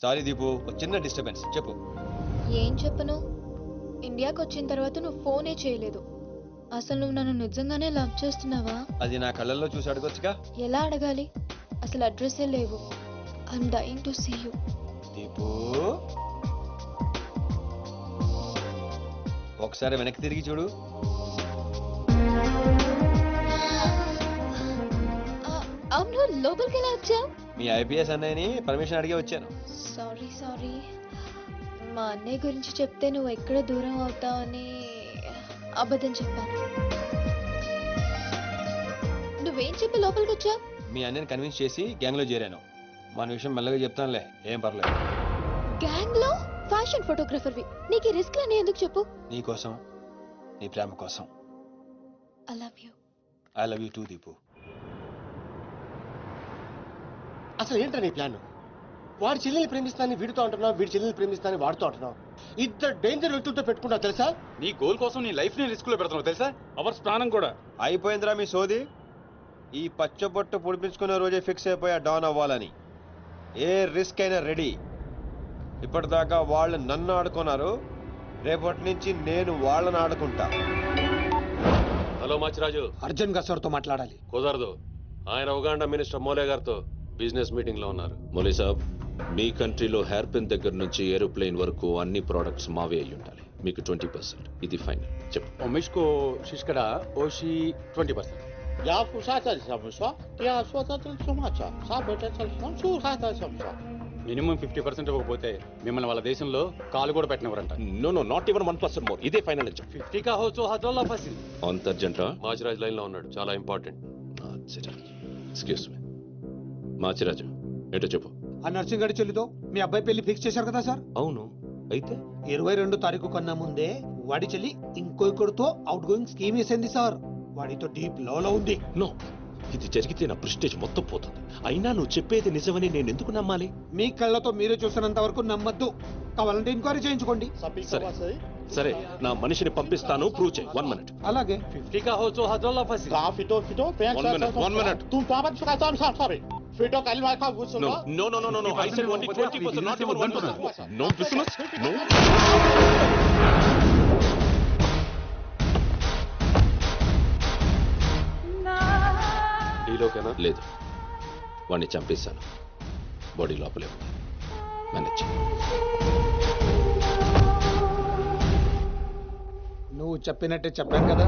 Sorry Deepu, చిన్న disturbance. చెప్పు. ఏం చెప్పను? ఇండియాకి వచ్చిన తర్వాత నువ్వు ఫోనే చేయలేదు. అసలు నువ్వు నన్ను నిజంగానే లవ్ చేస్తున్నావా? అది నా కళ్ళల్లో చూసి అడగొచ్చుగా. ఎలా అడగాలి? అసలు అడ్రస్సే లేవు. I'm dying to see you. Deepu, ఒకసారి వెనక్కి తిరిగి చూడు. అవును, లోపలికి ఎలా వచ్చావు? మీ ఐపీఎస్ అన్నయ్యని పర్మిషన్ అడిగే వచ్చాను. సారీ. మా అన్నయ్య గురించి చెప్తే నువ్వు ఎక్కడ దూరం అవుతావని అబద్ధం చెప్పాను. నువ్వేం చెప్పి లోపలికి వచ్చావు? మీ అన్నయ్యని కన్విన్స్ చేసి గ్యాంగ్ లో చేరాను. మన విషయం మెల్లగా చెప్తానులే, ఏం పర్లేదు. గ్యాంగ్ లో ఫ్యాషన్ ఫోటోగ్రఫర్వి, నీకు రిస్క్ అని ఎందుకు చెప్పు? నీ కోసం, నీ ప్రేమ కోసం. I love you. I love you two Deepu. అసలు ఏంటో నీ ప్లాన్? వాడి చెల్లెల్ని ప్రేమిస్తానని వీడితో అంటున్నావు, వీడి చెల్లెల్ని ప్రేమిస్తానని వాడితో అంటున్నావు. ఇద్దరు డేంజర్ వ్యక్తులతో పెట్టుకుంటావు తెలుసా? నీ గోల్ కోసం నీ లైఫ్ ని రిస్క్ లో పెడుతున్నావు తెలుసా? అవర్స్ ప్రాణం కూడా. అయిపోయిందిరా మీ సోది. ఈ పచ్చబొట్టు పొడిపించుకునే రోజే ఫిక్స్ అయిపోయా డాన్ అవ్వాలని. ఏ రిస్క్ అయినా రెడీ. ఇప్పటిదాకా వాళ్ళు నన్ను ఆడుకున్నారు, రేపటి నుంచి నేను వాళ్ళని ఆడుకుంటా. హలో మాచిరాజు, అర్జున్ గా సార్తో మాట్లాడాలి. కుదరదు. ఆయన ఉగాండా మినిస్టర్ మోలే గారితో బిజినెస్ మీటింగ్ లో ఉన్నారు. మోలీ సాబ్, మీ కంట్రీలో హెయిర్ పిన్ దగ్గర నుంచి ఏరోప్లేన్ వరకు అన్ని ప్రోడక్ట్స్ మావే అయి ఉండాలి. మీకు 20%. ఇది ఫైనల్. చెప్పు. ఒమిష్కో శిష్కడ ఓషి 20%. యా ఫుసాతల్ సమస్య యా స్వతత్ర సమాచ సాబెటల్ సంసూహాత సమస్య. మినిమం 50% ఇవ్వకపోతే మిమ్మల్ని వాళ్ళ దేశంలో కాలు కూడా పెట్టినవరంట. No no, not even 1% more. ఇదే ఫైనల్ అని చెప్పు. 50 కా హో తో హజోలా ఫసి. అంత అర్జెంట్ రా? మాచిరాజ్ లైన్ లో ఉన్నాడు, చాలా ఇంపార్టెంట్. Excuse me. మాచిరాజు, ఏంటో చెప్పు. ఆ నర్సింగ్ గడి చెల్లితో మీ అబ్బాయి పెళ్లి ఫిక్స్ చేశారు కదా సార్? అవును, అయితే 22 తారీఖు కన్నా ముందే వాడి చెల్లి ఇంకొకరితో అవుట్ గోయింగ్ స్కీమ్ వేసింది సార్. వాడితో డీప్ లో ఉంది. నో, ఇది జరిగితే నా ప్రెస్టేజ్ మొత్తం పోతుంది. అయినా నువ్వు చెప్పేది నిజమని నేను ఎందుకు నమ్మాలి? మీ కళ్ళతో మీరే చూసినంత వరకు నమ్మద్దు. కావాలంటే ఎంక్వైరీ చేయించుకోండి. సరే, నా మనిషిని పంపిస్తాను, ప్రూవ్ చేయి. 1 minute. అలాగే. 50 కా హో తో హజోలా ఫసి. 1 minute. No. I said only 20%, not even 1%. No business. No. డీలోకేనా? లేదు, వాడిని చంపేశాను. బాడీ లోపలే ఉంది. మేనేజ్. నువ్వు చెప్పినట్టే చెప్పాను కదా.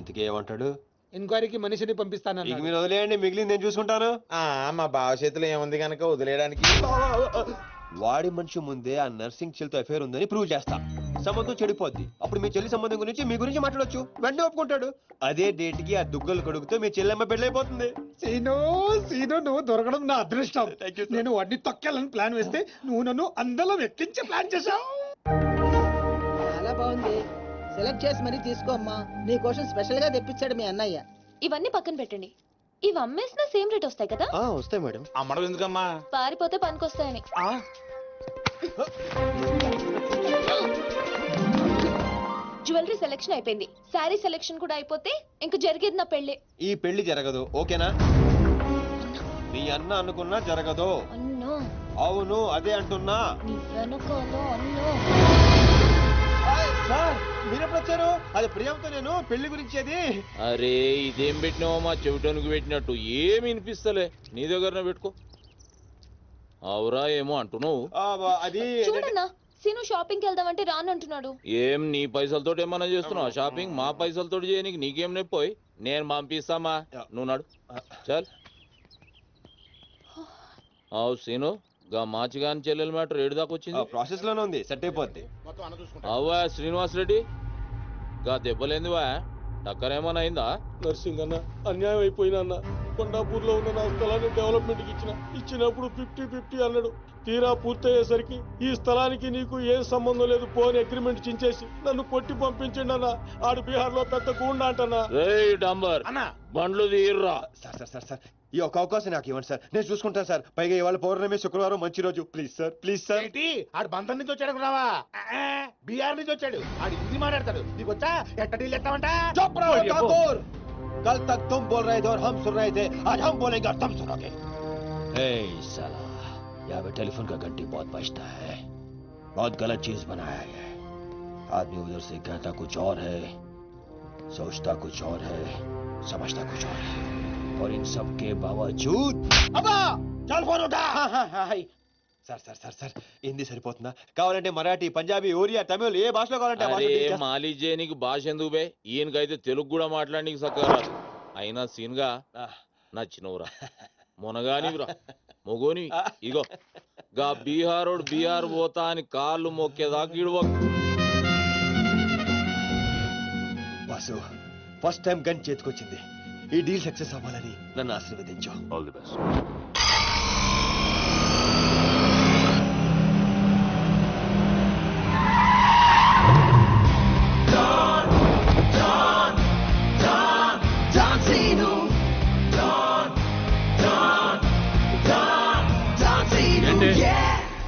ఇంతకీ ఏమంటాడు? ఎంక్వైరీకి మనిషిని పంపిస్తానన్నా. ఇక మీరు వదిలేయండి, మిగిలింది నేను చూసుకుంటాను. మా బావ చేతిలో ఏముంది కనుక వదిలేయడానికి. వాడి మనిషి ముందే ఆ నర్సింగ్ చెల్లితో అఫేర్ ఉందని ప్రూవ్ చేస్తా. సంబంధం చెడిపోద్ది. అప్పుడు మీ చెల్లి సంబంధం గురించి మీ గురించి మాట్లాడొచ్చు. వెంటనే ఒప్పుకుంటాడు. అదే డేట్ కి ఆ దుగ్గలు కొడుకుతో మీ చెల్లెమ్మ పెళ్ళైపోతుంది. సీను నువ్వు దొరకడం నా అదృష్టం. నేను వాడిని తొక్కాలని ప్లాన్ వేస్తే నువ్వు నన్ను అందరం ఎక్కించే ప్లాన్ చేశావు. చాలా బాగుంది. సెలెక్ట్ చేసి మరీ తీసుకో అమ్మా. నీ కోసం స్పెషల్ గా తెప్పించాడు మీ అన్నయ్య. ఇవన్నీ పక్కన పెట్టండి. ఇవి అమ్మేసిన సేమ్ రేట్ వస్తాయి కదా? వస్తాయి మేడం. అమ్మడం ఎందుకమ్మా? పారిపోతే పనికొస్తాయని. జ్యువెలరీ సెలెక్షన్ అయిపోయింది. శారీ సెలెక్షన్ కూడా అయిపోతే ఇంక జరిగేది నా పెళ్లి. ఈ పెళ్లి జరగదు, ఓకేనా? మీ అన్న అనుకున్నా జరగదు. అన్నో. అవును, అదే అంటున్నా. నీ వెనకాల అన్నో. సార్, మీరెప్పుడు వచ్చారు? అది ప్రియాంతో నేను పెళ్లి గురించి. అది అరే, ఇదేం పెట్టినావో మా చెవిటోనికి పెట్టినట్టు ఏమి వినిపిస్తలే. నీ దగ్గర పెట్టుకో. అవురా ఏమో అంటున్నావు. అది చూడన్నా, సీను షాపింగ్ కి వెళ్దామంటే రానంటున్నాడు. ఏం నీ పైసలతో ఏమన్నా చేస్తున్నావు షాపింగ్? మా పైసలతో చేయనికి నీకేం నొప్పోయి? నేను పంపిస్తామా, నువ్వు నడు. చల్. అవు సీను, గా మాచిగాని చెల్లెల మ్యాటర్ ఏడు దాకా వచ్చింది. ప్రాసెస్ లోనే ఉంది, సెట్ అయిపోద్ది. అవ్వా శ్రీనివాస్ రెడ్డి, గా దెబ్బలేందివా? టక్కరేమన్నా అయిందా? నర్సింగ్ అన్న, అన్యాయం అయిపోయినా అన్న. కొండాపూర్ లో ఉన్న నా స్థలాన్ని డెవలప్మెంట్ కి ఇచ్చినప్పుడు 50-50 అన్నాడు. తీరా పూర్తయ్యేసరికి ఈ స్థలానికి నీకు ఏం సంబంధం లేదు పోని అగ్రిమెంట్ చించేసి నన్ను కొట్టి పంపించండి అన్న. ఆడు బీహార్ లో పెద్ద గూండా అంటన్నా. రేయ్ డంబర్, బండ్లు తీర్రా. సార్, ఈ ఒక అవకాశం నాకు ఇవ్వండి సార్, నేను చూసుకుంటాను సార్. పైగా ఇవాళ పౌర్ణమి, శుక్రవారం మంచి రోజు. Please sir. ఆడు బంధం నుంచి వచ్చాడు రావా? బీహార్ నుంచి వచ్చాడు. ఆడు హిందీ మాట్లాడతాడు. నీకు వచ్చా? ఎట్ట డీల్ ఎత్తామంట? कल तक तुम बोल रहे थे और हम सुन रहे थे, आज हम बोलेंगे और तुम सुनोगे. ఏయ్ సలా, यहाँ पे टेलीफोन का घंटी बहुत बजता है। बहुत गलत चीज बनाया है। आदमी उधर से कहता कुछ और है, सोचता कुछ और है, समझता कुछ और है, और इन सब के बावजूद అబ్బా చల్ ఫోన్ ఉఠా sir sir sir sir Hindi సరిపోతుందా? కావాలంటే మరాఠీ, పంజాబీ, ఒరియా, తమిళ్ ఏ భాషలో కావాలంటే ఆ భాషలో అరే teach చేస్తా. మాలిజే నీకు భాష ఎందుకు బే? ఈయనకైతే తెలుగు కూడా మాట్లాడనీకి చక్కగా రాదు. అయినా సీన్గా నచ్చినవురా, మునగానివిరా, మొగోని. ఇగో గా బీహారోడు బీహార్ పోతా అని కాళ్ళు మొక్కేదాకా ఇడవకు. వాసు ఫస్ట్ టైం గన్ చేతికొచ్చింది. ఈ డీల్ సక్సెస్ అవ్వాలని నన్ను ఆశీర్వదించు. All the best.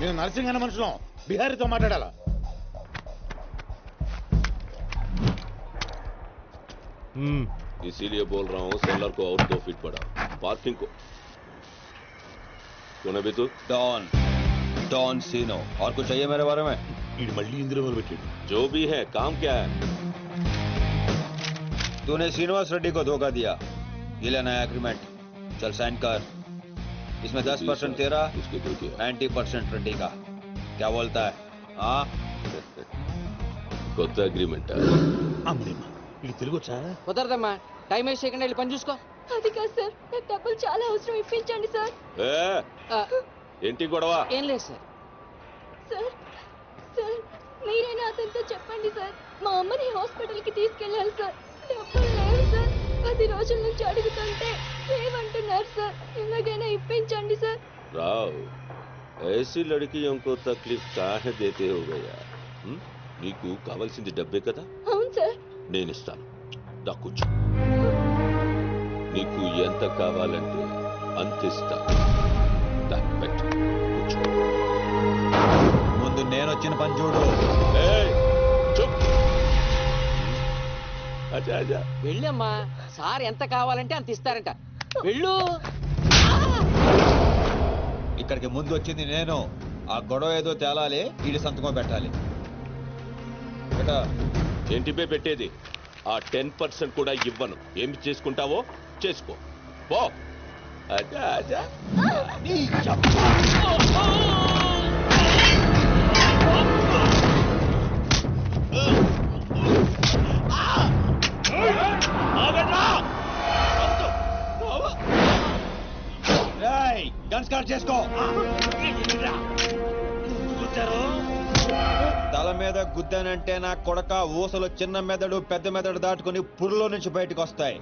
నేను నరసింహ అనే మనుషులం బిహారీతో మాట్లాడాలా? इसीलिए बोल रहा हूँ सेलर को और 2 फीट बढ़ाओ, पार्किंग को. कौन है तू? डॉन सीनो। और कुछ चाहिए मेरे बारे में? మళ్ళీ ఇందులో మొదలు పెట్టాడు. जो भी है काम क्या है? तूने श्रीनिवास रेड्डी को धोखा दिया, ये लेना है एग्रीमेंट। चल साइन कर। इसमें 10% तेरा, उसके दो दिया. 90% रेड्डी का। क्या बोलता है? हाँ కొత్త అగ్రిమెంట్. అమ్మేమ్మా ఇది తెలుగు వచ్చా? కుదరదమ్మా, టైం వేస్ట్ చేయకుండా వెళ్ళి పని చూసుకో. అది కాదు సార్, నాకు డబ్బులు చాలా అవసరం, ఇప్పించండి సార్. ఏంటి గొడవ? ఏం లేదు సార్. సార్ సార్ మీరైనా అతనితో చెప్పండి సార్, మా అమ్మని హాస్పిటల్కి తీసుకెళ్ళాలి సార్. డబ్బులు లేవు సార్, 10 రోజుల నుంచి అడుగుతుంటే లేవంటున్నారు సార్. ఎలాగైనా ఇప్పించండి సార్. రావ్, ऐसी लड़कियों को तकलीफ काहे देते हो गया? నీకు కావాల్సింది డబ్బే కదా? అవును సార్. నేను ఇస్తాను, దా కూర్చో. నీకు ఎంత కావాలంటే అంత ఇస్తా. దా పెట్టు, కూర్చో. ముందు నేను వచ్చిన పని చూడు. ఏయ్, చూప్. అచ్చా అచ్చా. వెళ్ళమ్మా, సార్ ఎంత కావాలంటే అంత ఇస్తారంట. వెళ్ళు. ఇక్కడికి ముందు వచ్చింది నేను. ఆ గొడవ ఏదో తేలాలి, వీడి సంతకం పెట్టాలి. ఏంటి పే పెట్టేది? ఆ 10% కూడా ఇవ్వను. ఏమి చేసుకుంటావో చేసుకో, పో. అచ్చా అచ్చా. గన్ స్టార్ట్ చేసుకో. తల మీద గుద్దానంటే నా కొడక ఊసలు చిన్న మెదడు పెద్ద మెదడు దాటుకుని పురులో నుంచి బయటకు వస్తాయి.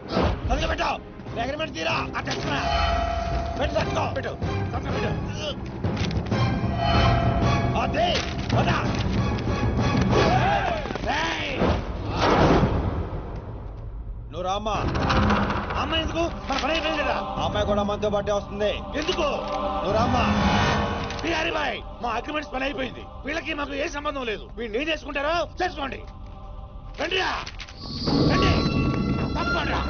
నువ్వు రామ్మా. అమ్మాయి ఎందుకు? మన పని అయిపోయింది కదా. అమ్మాయి కూడా మనతో పాటే వస్తుంది. ఎందుకు? నువ్వు రామ్మా. బిహారీ బాయ్, మా అగ్రిమెంట్స్ పని అయిపోయింది. వీళ్ళకి మాకు ఏ సంబంధం లేదు. వీళ్ళు ఏం చేసుకుంటారో చేసుకోండి. రండిరా, రండి, తప్పకుండా.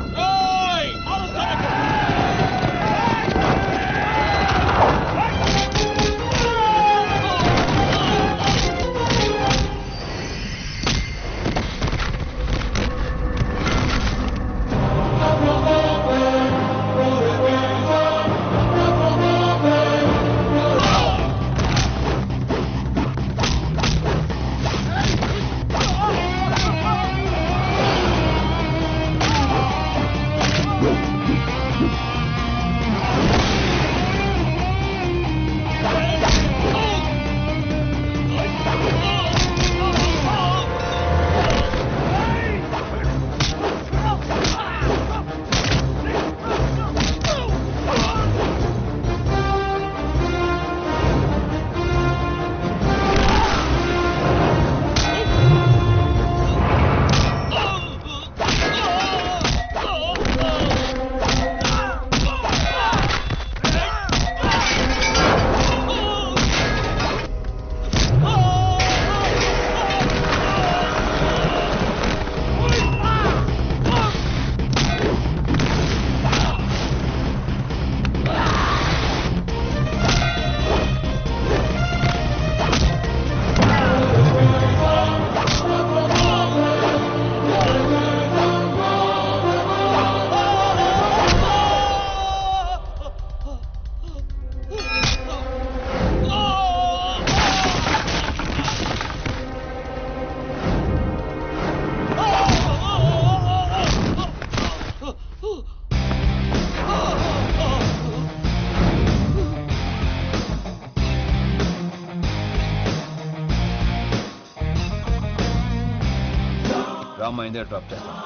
అయిందే డ్రాప్ చేస్తాను.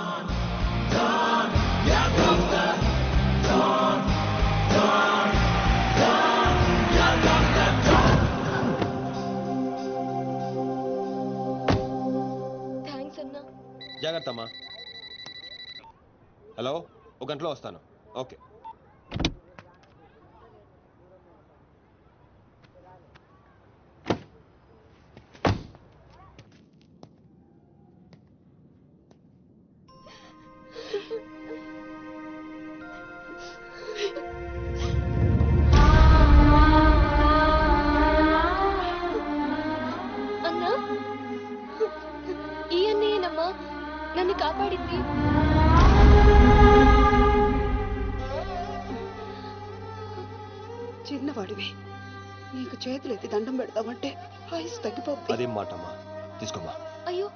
థ్యాంక్స్ అన్నా. జాగ్రత్త అమ్మా. హలో, ఒక గంటలో వస్తాను. ఓకే. అన్నా, ఈ అన్నయ్యనమ్మా నన్ను కాపాడింది. చిన్నవాడివి, నీకు చేతులు ఎత్తి దండం పెడతామంటే ఆయుస్ తగ్గిపోతుంది. అదేం మాటమ్మా, తీసుకోమ్మా. అయ్యో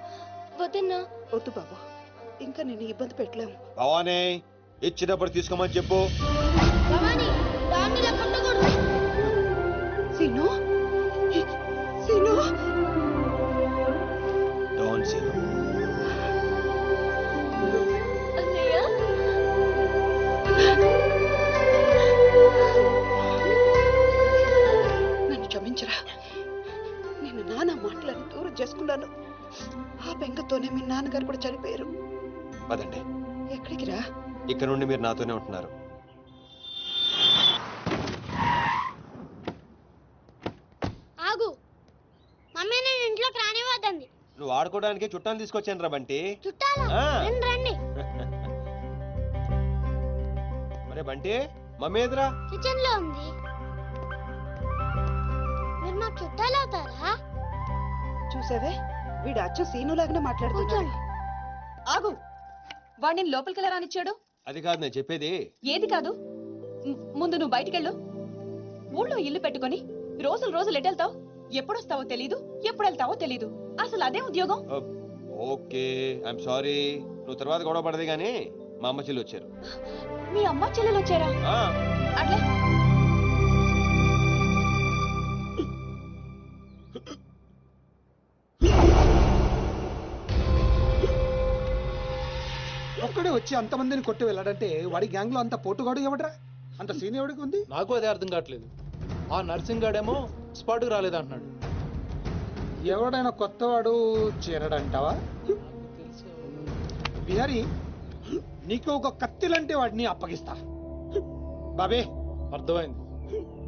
వద్దన్నా. వద్దు బాబు, ఇంకా నేను ఇబ్బంది పెట్టలేము. భవానీ, ఇచ్చినప్పుడు తీసుకోమని చెప్పు. సీను, సీను, డోంట్ సీను. అన్నయ్య, నన్ను క్షమించరా. నేను నాన్న మాటలను దూరం చేసుకున్నాను. ఆ బెంగతోనే మీ నాన్నగారు కూడా చనిపోయారు. పదండి. ఎక్కడికి రా? ఇక్కడ నుండి మీరు నాతోనే ఉంటున్నారు. ఆగు. మమ్మీ నేను ఇంట్లోకి రానివ్వద్దండి. నువ్వు ఆడుకోవడానికి చుట్టాలు తీసుకొచ్చాను రా బంటి. చుట్టాలు ఆ. రండి. మరే బంటి, మమ్మీ ఎదురా. కిచెన్ లో ఉంది. మీరు నాకు చుట్టాలు అవుతారా? చూసావే, వీడు అచ్చు సీనులాగానే మాట్లాడుతున్నాడు. ఆగు. వాడిని లోపలికి ఎలా రానిచ్చాడు? అది కాదు నేను చెప్పేది. ఏది కాదు? ముందు నువ్వు బయటికెళ్ళు. ఊళ్ళో ఇల్లు పెట్టుకొని రోజులు రోజులు ఎటెళ్తావు? ఎప్పుడొస్తావో తెలీదు, ఎప్పుడు వెళ్తావో తెలీదు. అసలు అదే ఉద్యోగం. Okay, I'm sorry. నువ్వు తర్వాత గొడవ పడదు కానీ మా అమ్మ చెల్లి వచ్చారు. మీ అమ్మ చెల్లెలు వచ్చారా? అట్లే. ఒక్కడే వచ్చి అంతమందిని కొట్టి వెళ్ళాడంటే వాడి గ్యాంగ్ లో అంత పోటుగాడు ఎవడరా? అంత సీన్ ఎవడికి ఉంది? నాకు అదే అర్థం కావట్లేదు. ఆ నర్సింగ్ గాడేమో స్పాట్కి రాలేదంటున్నాడు. ఎవడైనా కొత్తవాడు చేరడంటావా? బిహారీ, నీకు ఒక కత్తిలంటే వాడిని అప్పగిస్తా. బాబే, అర్థమైంది,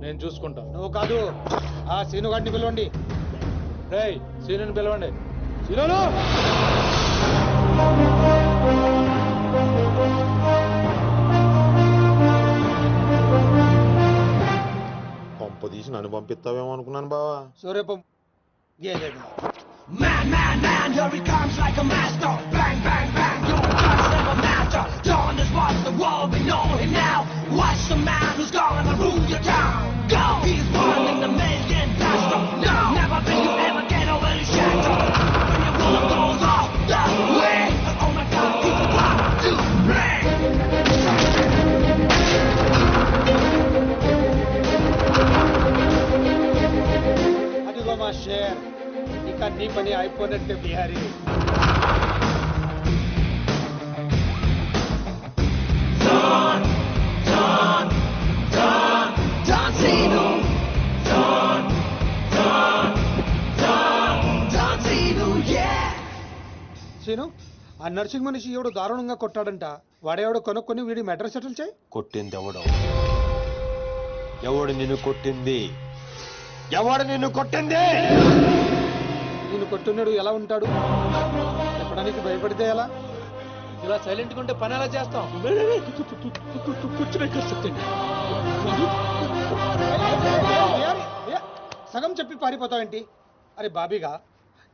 నేను చూసుకుంటా. నువ్వు కాదు, ఆ సీనుగాడిని పిలవండి. రేయ్, సీనుని పిలవండి. సీనును! పంప తీసి నన్ను పంపిస్తావేమో అనుకున్నాను బావా. సూర్యపం Man, man, man, here he comes like a master. Bang, bang, bang, your guns never matter. Dawn is what the world, we know him now. Watch the man who's gonna rule your town. Go! He's running the million faster. No! Never think you ever get over his shadow. When your world goes off the way. Oh my God, he's about to break. అదిగో మా share, ఇక నీ పని అయిపోయినట్టే Bihari. Don, Don, Don, Don Zeno. Don, Don, Don, Don Zeno, yeah. Seenu, ఆ nursing మనిషి ఎవడు దారుణంగా కొట్టాడంట. వాడెవడో కొనుక్కొని వీడి మెడ్రస్ సెటిల్ చేయి. కొట్టింది ఎవడో? ఎవడు నిన్ను కొట్టింది? ఎవడు నిన్ను కొట్టింది? నేను కొట్టున్నాడు ఎలా ఉంటాడు చెప్పడానికి భయపడితే ఎలా? ఇలా సైలెంట్ గా ఉంటే పని ఎలా చేస్తాం? సగం చెప్పి పారిపోతావేంటి? అరే బాబీగా,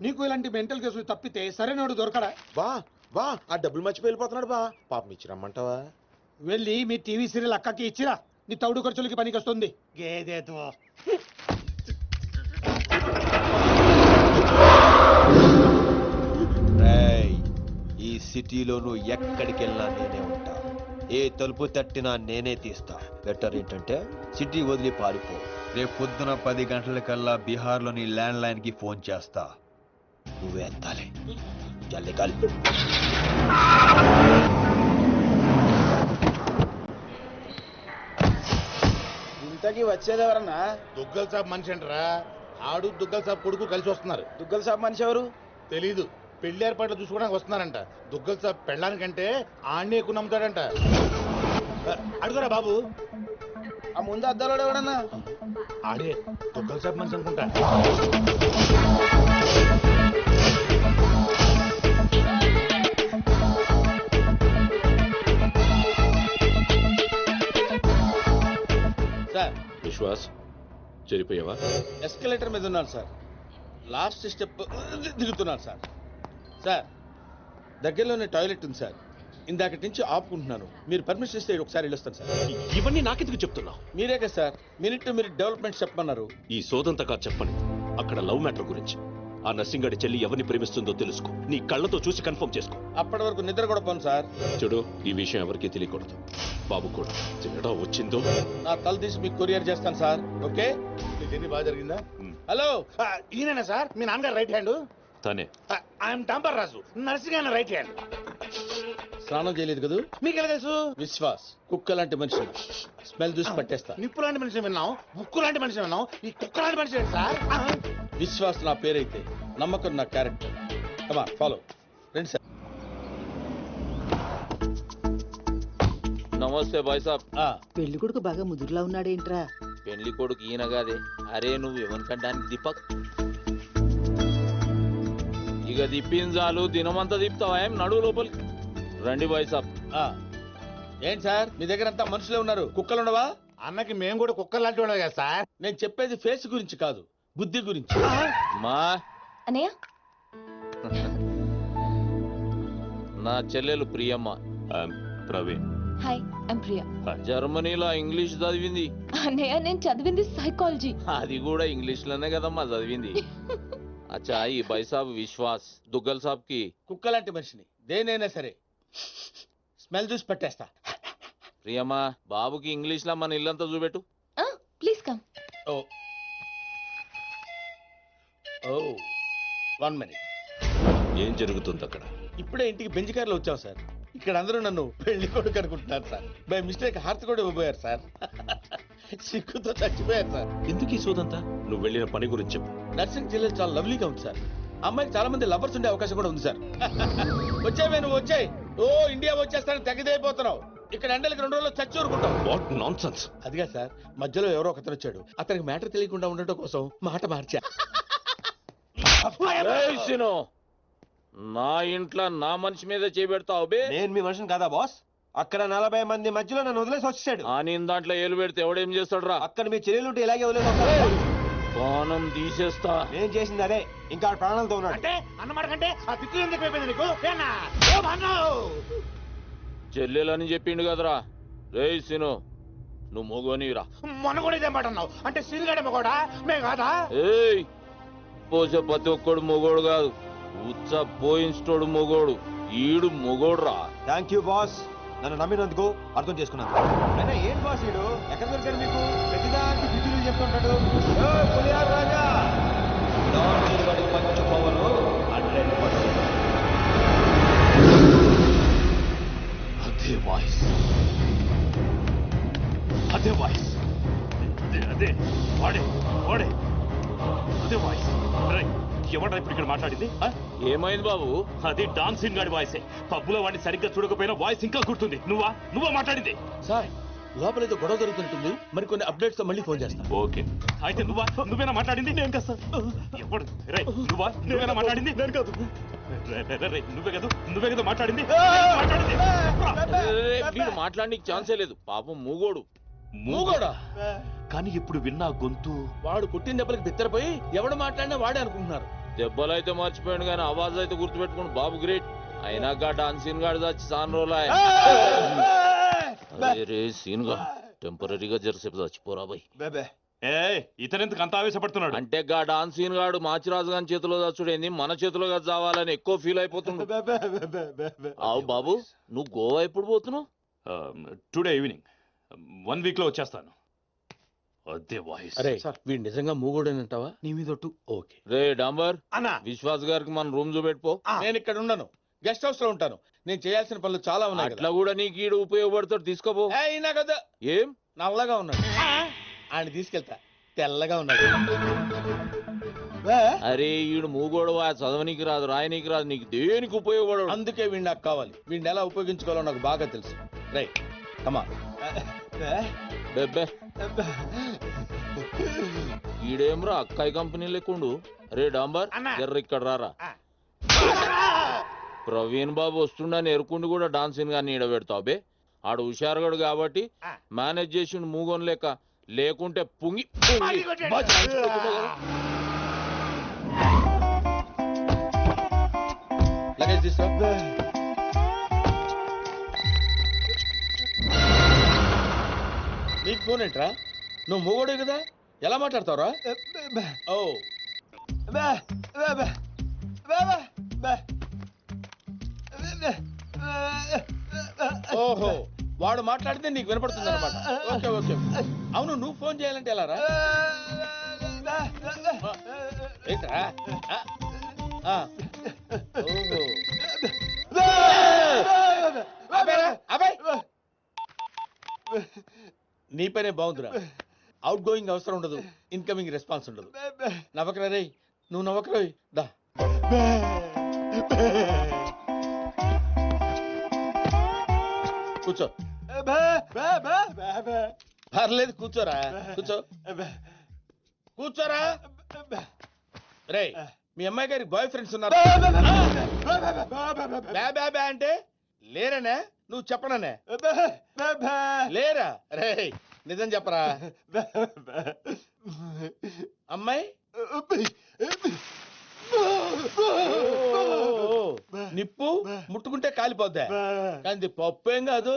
నీకు ఇలాంటి మెంటల్ కేసులు తప్పితే సరైనడు దొరకడా? బా బా, ఆ డబ్బులు మర్చిపోయి వెళ్ళిపోతున్నాడు బా. పాపం ఇచ్చిరమ్మంటావా? వెళ్ళి మీ టీవీ సీరియల్ అక్కకి ఇచ్చిరా. నీ తౌడు ఖర్చులకి పనికి వస్తుంది. గేదేతో ఈ సిటీలో నువ్వు ఎక్కడికి వెళ్ళినా నేనే ఉంటా. ఏ తలుపు తట్టినా నేనే తీస్తా. బెటర్ ఏంటంటే సిటీ వదిలి పారిపో. రేపు పొద్దున 10 గంటలకల్లా బీహార్లోని ల్యాండ్ లైన్ కి ఫోన్ చేస్తా. నువ్వే ఎత్తాలి. चल निकल ఇంతకీ వచ్చేది ఎవరన్నా? దుగ్గల్ సాబ్ మనిషి అంటారా? ఆడు దుగ్గల్ సాబ్ కొడుకు కలిసి వస్తున్నారు. దుగ్గల్ సాబ్ మనిషి ఎవరు? తెలీదు. పెళ్లి ఏర్పాట్లు చూసుకోవడానికి వస్తున్నారంట. దుగ్గల్ సాబ్ పెళ్ళానికంటే ఆడనే ఎక్కువ నమ్ముతాడంట. అడుగురా బాబు. ఆ ముందు అద్దాలో ఎవడన్నా? ఆడే దుగ్గల్ సాబ్ మనిషి అనుకుంటా. సార్ విశ్వాస్ చెరిపోయావా? ఎస్కలేటర్ మీద ఉన్నాను సార్. లాస్ట్ స్టెప్ దిగుతున్నాను సార్. సార్ దగ్గరలోనే టాయిలెట్ ఉంది సార్. ఇందాకటి నుంచి ఆపుకుంటున్నాను. మీరు పర్మిషన్ ఇస్తే ఒకసారి వెళ్ళొస్తాను సార్. ఇవన్నీ నాకెందుకు చెప్తున్నావు? మీరే కదా sir minute to minute development చెప్పమన్నారు. ఈ సోదంతా కాదు చెప్పండి. అక్కడ లవ్ మ్యాటర్ గురించి. ఆ నర్సింగడి చెల్లి ఎవరిని ప్రేమిస్తుందో తెలుసుకో. నీ కళ్ళతో చూసి కన్ఫర్మ్ చేసుకో. అప్పటి వరకు నిద్ర కూడా పోను సార్. చూడు, ఈ విషయం ఎవరికీ తెలియకూడదు. బాబు కూడా తేడా వచ్చిందో నా తల తీసి మీకు కొరియర్ చేస్తాను సార్. ఓకే? జర్నీ బాగా జరిగిందా? హలో, ఈయనేనా సార్ మీ నాన్నగారు రైట్ హ్యాండ్? తనే. ఐఎమ్ టాంపర్ రాజు, నర్సింగ్ ఆయన రైట్ హ్యాండ్. స్నానం చేయలేదు కదా? మీకు ఎలా తెలుసు? విశ్వాస్ కుక్క లాంటి మనిషి. స్మెల్ చూసి పట్టేస్తా. నిప్పు లాంటి మనిషి విన్నాం, ఉక్కు లాంటి మనిషి విన్నాం, ఈ కుక్క లాంటి మనిషి ఏంటి సార్? విశ్వాస్ నా పేరైతే నమ్మకం నా క్యారెక్టర్. కమా ఫాలో. రండి సార్. నమస్తే బాయ్ సాబ్. పెళ్లి కొడుకు బాగా ముదురులా ఉన్నాడేంట్రా? పెళ్లి కొడుకు ఈయనగాదే. అరే నువ్వు ఎవరికంటానికి దీపక్. ఇక దిప్పించాలు దినమంతా దిప్తావా? ఏం నడువు లోపలికి రండి బాయ్ సాబ్. ఏంటి సార్ మీ దగ్గర అంతా మనుషులే ఉన్నారు, కుక్కలు ఉండవా? అన్నకి మేము కూడా కుక్కలు లాంటి వాళ్ళం కదా సార్. నేను చెప్పేది ఫేస్ గురించి కాదు, బుద్ధి గురించి. మా అన్నయ్య నా చెల్లెలు ప్రియమ్మ. ప్రవీణ్. Hi I'm Priya. జర్మనీలో ఇంగ్లీష్ చదివింది. అన్నయ్య నేను చదివింది సైకాలజీ. అది కూడా ఇంగ్లీష్ లోనే కదమ్మా చదివింది. అచ్చా ఈ బాయ్ సాబ్ విశ్వాస్ దుగ్గల్ సాబ్ కి కుక్క లాంటి మనిషిని. దేనైనా సరే స్మెల్ చూసి పట్టేస్తా. ప్రియమ్మా బాబుకి ఇంగ్లీష్ లో మన ఇల్లంతా చూపెట్టు. Please come. ఓ ఓ 1 minute. ఏం జరుగుతుంది అక్కడ? ఇప్పుడే ఇంటికి బెంచ్ కార్లో వచ్చాం సార్. ఇక్కడ అందరూ నన్ను పెళ్లి కొడుకు అనుకుంటున్నారు సార్. బై మిస్టేక్ హార్ట్ కూడా ఇవ్వబోయారు సార్. సిగ్గుతో చచ్చిపోయారు సార్. ఎందుకు ఈ సోదంతా? నువ్వు వెళ్ళిన పని గురించి చెప్పు. నర్సింగ్ జిల్లా చాలా లవ్లీగా ఉంది సార్. అమ్మాయికి చాలా మంది లవర్స్ ఉండే అవకాశం కూడా ఉంది సార్. వచ్చాయి నువ్వు వచ్చాయి. ఓ ఇండియా వచ్చేస్తాను తెగదైపోతున్నావు. ఇక్కడ ఎండలకి 2 రోజులు చచ్చి ఊరుకుంటావు. What nonsense. అదిగా సార్ మధ్యలో ఎవరో ఒకతను వచ్చాడు. అతనికి మ్యాటర్ తెలియకుండా ఉండటం కోసం మాట మార్చా. నా ఇంట్లో నా మనిషి మీద చేపెడతావు బే. నేను మీ మనిషిని కదా బాస్. అక్కడ 40 మంది మధ్యలో నన్ను వదిలేసి వచ్చాడు. నేను దాంట్లో ఏలు పెడితే ఎవడేం చేస్తాడు రా? అక్కడ మీ చెల్లెలు ఉంటే ఇలాగే వదిలేసి ప్రాణం తీసేస్తా. నేను చేసింది అదే. ఇంకా ప్రాణాలతో ఉన్నాడు. అంటే అన్నమాట కంటే ఆ తిట్లు ఎందుకు అయిపోయింది నీకు? చెల్లెలని చెప్పిండు కదరా. రేయ్ సిను నువ్వు మొగోనిరా. మొన్న కూడా ఇదే మాట అన్నావు. అంటే సిరిగాడే మొగోడా మేము కాదా? ఏయ్ పోసే ప్రతి ఒక్కడు మొగోడు కాదు, ఉచ్చ పోయించోడు మొగోడు. ఈడు మొగోడు రా. థ్యాంక్ యూ బాస్, నన్ను నమ్మినందుకు. అర్థం చేసుకున్నాను. అయినా ఏం బాస్ వీడు? ఎక్కడ దొరికాడు మీకు? ప్రతిదానికి బిజులు చెప్తుంటాడు. పులిహార రాజా మంచి పవను 100%. అదే వాయిస్, అదే వాయిస్, అదే వాడే వాడే అదే వాయిస్. ఎవడా ఇప్పుడు ఇక్కడ మాట్లాడింది? ఏమైంది బాబు? అది డాన్సింగ్ గాడి వాయిసే. పబ్బులో వాడిని సరిగ్గా చూడకపోయినా వాయిస్ ఇంకా గుర్తుంది. నువ్వా మాట్లాడింది? సార్ లోపల ఏదో గొడవ జరుగుతుంటుంది. మరి కొన్ని అప్డేట్స్ తో మళ్ళీ ఫోన్ చేస్తా. ఓకే అయితే నువ్వేనా మాట్లాడింది? నేను కదా సార్. ఎవడు నువ్వేనా మాట్లాడింది? నేను కాదు. నువ్వే కదా మాట్లాడింది. వీడు మాట్లాడడానికి ఛాన్సే లేదు. పాపం మూగోడు. మూగోడా? కానీ ఇప్పుడు విన్నా గొంతు. వాడు కొట్టిన దెబ్బలకి బిత్తరపోయి ఎవడు మాట్లాడినా వాడే అనుకుంటున్నారు. దెబ్బలైతే మర్చిపోయాడు కానీ ఆవాజ్ అయితే గుర్తుపెట్టుకుని బాబు గ్రేట్. అయినాక డాన్సీన్ గాడు చచ్చి సాన్ రోజులు. రే సీన్ గా టెంపరీగా జరసేపు చచ్చిపోరా బాయ్. ఇతనెందుకు అంత ఆవేశపడుతున్నాడు? అంటే గా డాన్సీన్ గాడు మాచిరాజు గారి చేతిలో చచ్చుడేంది మన చేతిలో చావాలని ఎక్కువ ఫీల్ అయిపోతుండు. అవు బాబు నువ్వు గోవా ఎప్పుడు పోతున్నావు? Today evening. 1 వీక్ లో వచ్చేస్తాను. అదే వాయిస్. అరే వీడు నిజంగా మూగోడేనంటావా? నీ మీద ఒట్టు. ఓకే. రే డాంబర్ అన్నా విశ్వాస్ గారికి మన రూమ్ చూపెట్టుకో. నేను ఇక్కడ ఉండను, గెస్ట్ హౌస్ లో ఉంటాను. నేను చేయాల్సిన పనులు చాలా ఉన్నాయి అట్లా కూడా నీకు ఈడు ఉపయోగపడతాడు, తీసుకోపో. అయినా కదా ఏం నల్లగా ఉన్నాడు, ఆయన తీసుకెళ్తా. తెల్లగా ఉన్నాడు. అరే ఈడు మూగోడు, చదవనీకి రాదు, రాయనీకి రాదు, నీకు దేనికి ఉపయోగపడడు. అందుకే వీడు నాకు కావాలి. వీడిని ఎలా ఉపయోగించుకోవాలో నాకు బాగా తెలుసు. రైట్ కమా. బెబ్బే ఈడేమ్రా అక్కాయి కంపెనీ లేకుండు. రే డాంబర్ జర్ర ఇక్కడ రారా. ప్రవీణ్ బాబు వస్తుండని ఎరుకుండి కూడా డాన్సింగ్ గాని ఈడబెడతావు బే. ఆడు హుషారుగాడు కాబట్టి మేనేజ్ చేసిండు మూగోని లేకుంటే పుంగి లగేజ్ తీసుకో. నీకు ఫోన్ ఏంట్రా? నువ్వు మూగోడే కదా, ఎలా మాట్లాడతావురా? ఓ ఓహో, వాడు మాట్లాడితే నీకు వినపడుతుంది అనమాట. Okay okay. అవును, నువ్వు ఫోన్ చేయాలంటే ఎలా రా? ఏంట్రా? ఓహో, అబ్బాయి నీ పనే బాగుందిరా. అవుట్ గోయింగ్ అవసరం ఉండదు, ఇన్కమింగ్ రెస్పాన్స్ ఉండదు. నవ్వకరా రే, నువ్వు నవ్వకరా. దా కూర్చో. పర్లేదు కూర్చోరా, కూర్చో కూర్చోరా. రే మీ అమ్మాయి గారికి బాయ్ ఫ్రెండ్స్ ఉన్నారు? బ్యా అంటే లేరనే, నువ్వు చెప్పననే. లేరా? రే నిజం చెప్పరా. అమ్మాయి నిప్పు ముట్టుకుంటే కాలిపోద్దా, కానీ పప్పు ఏం కాదు.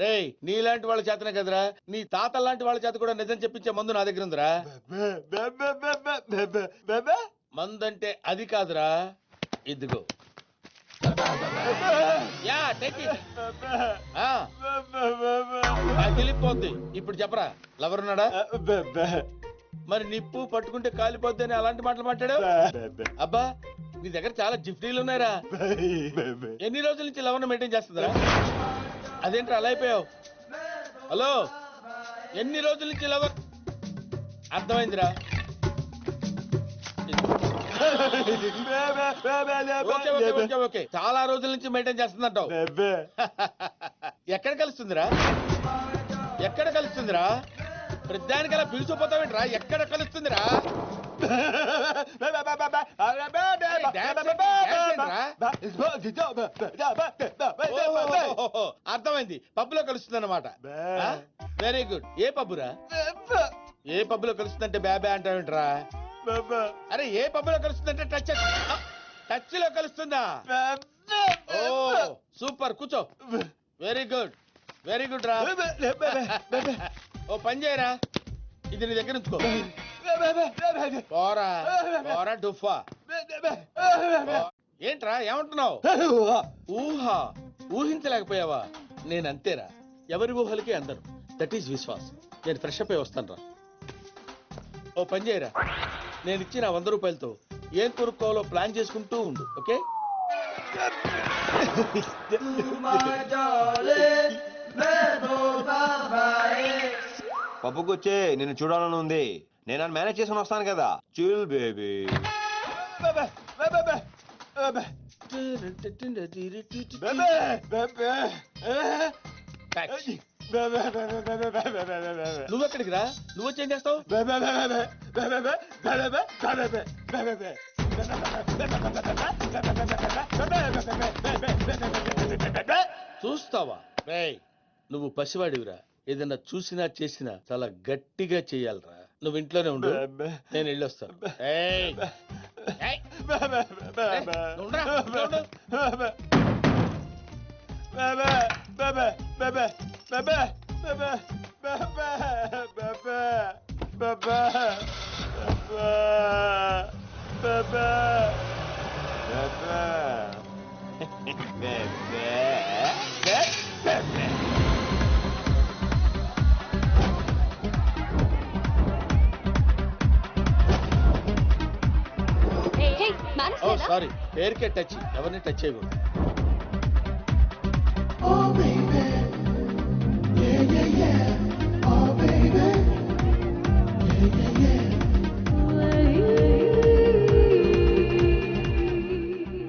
రే నీలాంటి వాళ్ళ చేతనే కదరా, నీ తాత లాంటి వాళ్ళ చేత కూడా నిజం చెప్పించే మందు నా దగ్గర ఉందిరా. మందంటే అది కాదురా, ఇదిగో. Yeah take it. అగిలిపోద్ది. ఇప్పుడు చెప్పరా, లవర్ ఉన్నాడా? మరి నిప్పు పట్టుకుంటే కాలిపోద్ది అని అలాంటి మాటలు మాట్లాడావు? అబ్బా నీ దగ్గర చాలా జిఫ్టీలు ఉన్నాయిరా. ఎన్ని రోజుల నుంచి లవర్ మెయింటైన్ చేస్తుందిరా? అదేంట్రా అలా అయిపోయావు? హలో, ఎన్ని రోజుల నుంచి లవర్? అర్థమైందిరా. ఓకే, చాలా రోజుల నుంచి మెయింటైన్ చేస్తుందంటావు. ఎక్కడ కలుస్తుందిరా? ఎక్కడ కలుస్తుందిరా? ప్రతిదానికి అలా పిలిచిపోతావేంట్రా? ఎక్కడ కలుస్తుందిరా? అర్థమైంది, పబ్బులో కలుస్తుంది అన్నమాట. Very good. ఏ పబ్బురా? ఏ పబ్బులో కలుస్తుందంటే బ్యాబా అంటావేంట్రా? అరే ఏ పబ్బులో కలుస్తుందంటే టచ్ లో కలుస్తుందా? ఓ సూపర్, కూర్చో. వెరీ గుడ్, వెరీ గుడ్ రా. ఓ పని చేయరా, ఇది నీ దగ్గర ఉంచుకో. పోరా పోరా డుఫా. ఏంట్రా ఏమంటున్నావు? ఊహా ఊహించలేకపోయావా? నేను అంతేరా, ఎవరి ఊహలకి అందరు. That is Vishwas. నేను ఫ్రెష్ అప్ అయి వస్తాను రా. ఓ పని చేయరా, నేను ఇచ్చిన 100 రూపాయలతో ఏం కొనుక్కోవాలో ప్లాన్ చేసుకుంటూ ఉండు. ఓకే? పప్పుకొచ్చే నిన్ను చూడాలని ఉంది. నేను మేనేజ్ చేసుకుని వస్తాను కదా. Chill baby. నువ్వెక్కడికి రా? నువ్వు వచ్చేం చేస్తావు? చూస్తావా? నువ్వు పసివాడివిరా. ఏదన్నా చూసినా చేసినా చాలా గట్టిగా చెయ్యాలరా. నువ్వు ఇంట్లోనే ఉండు, నేను వెళ్ళొస్తాను. ఓ సారీ, పేరుకే టచ్, ఎవరిని టచ్ చేయకూడదు.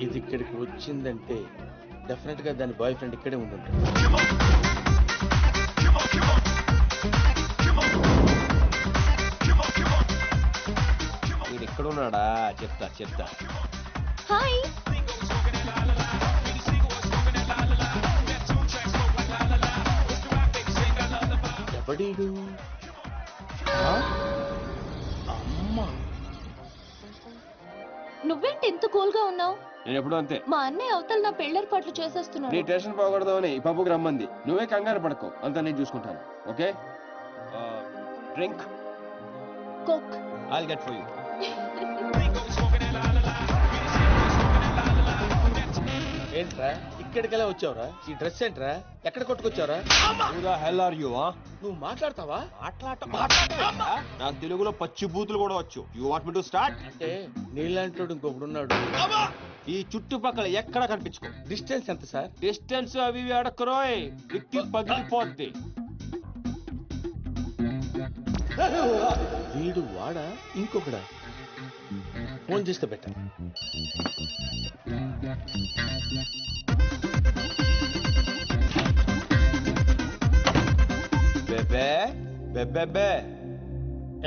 ఇది ఇక్కడికి వచ్చిందంటే డెఫినెట్ గా దాని బాయ్ ఫ్రెండ్ ఇక్కడే ఉండుంటాడు. వీడు ఎక్కడున్నాడా? చెప్తా. హాయ్. ఎవడీడు? అమ్మ, నువ్వేంటి ఇంత కూల్ గా ఉన్నావు? నేను ఎప్పుడు అంతే. మా అన్నయ్య అవతల నా పెళ్ళేర్పాట్లు నీ చేసేస్తున్నాడు. టెన్షన్ పోకూడదామని ఈ పప్పుకి రమ్మంది. నువ్వే కంగారు పడకో, అంతా నేను చూసుకుంటాను. Okay, drink coke. I'll get for you. ఏంట్రా ఇక్కడికెలా వచ్చావురా? ఈ డ్రెస్ ఏంట్రా? ఎక్కడ కొట్టుకొచ్చావురా? Who the hell are you, huh? నువ్వు మాట్లాడతావా? నాకు తెలుగులో పచ్చి బూతులు కూడా వచ్చు. You want me to start? అంటే నీలాంటి ఇంకొకడున్నాడు. ఈ చుట్టుపక్కల ఎక్కడ కనిపించుకో. డిస్టెన్స్ ఎంత సార్? డిస్టెన్స్ అవి ఇవి అడక్కరోయ్, విక్కి పగిలిపోద్ది. వీడు వాడా ఇంకొకడా? ఫోన్ చేస్తే బెటర్. బెబే బెబెబే.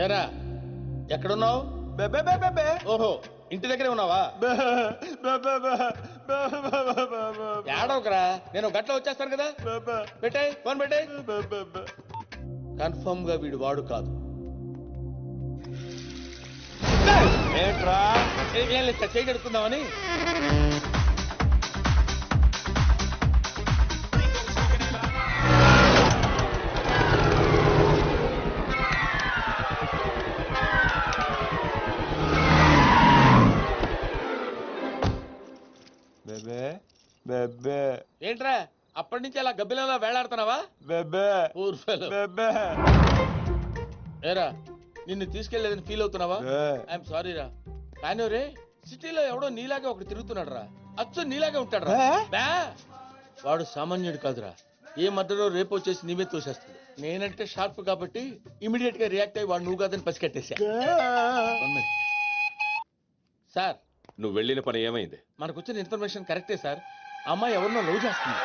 ఏరా ఎక్కడున్నావు? బెబెబెబెబే. ఓహో, ఇంటి దగ్గరే ఉన్నావా? ఏడవకరా, నేను గట్ల వచ్చేస్తాను కదా. పెట్టాయి ఫోన్, పెట్టాయి. కన్ఫర్మ్ గా వీడు వాడు కాదు. ఏంట్రా? ఏం లేదు సార్, చేయగలుగుతుందామని. బెబే బెబే. ఏంట్రా అప్పటి నుంచి అలా గబ్బిలంలా వేలాడుతున్నావా? బెబే బెబే. ఏరా నిన్ను తీసుకెళ్లేదని ఫీల్ అవుతున్నావా? ఐఎమ్ సారీ రా. కానీ రే, సిటీలో ఎవడో నీలాగే ఒకటి తిరుగుతున్నాడు రా. అచ్చు నీలాగే ఉంటాడు రా. బా, వాడు సామాన్యుడు కాదురా. ఏ మధ్యలో రేపు వచ్చేసి నీవే తోసేస్తుంది. నేనంటే షార్ప్ కాబట్టి ఇమీడియట్ గా రియాక్ట్ అయ్యి వాడు నువ్వు కాదని పసికట్టేశా. సార్, నువ్వు వెళ్ళిన పని ఏమైంది? మనకు వచ్చిన ఇన్ఫర్మేషన్ కరెక్టే సార్. అమ్మాయి ఎవరినో లవ్ చేస్తుంది.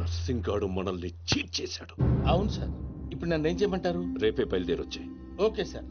నర్సింగ్ గాడు మనల్ని చీట్ చేశాడు. అవును సార్. ఇప్పుడు నన్ను ఏం చేయమంటారు? రేపే బయలుదేరొచ్చాయి. Okay sir.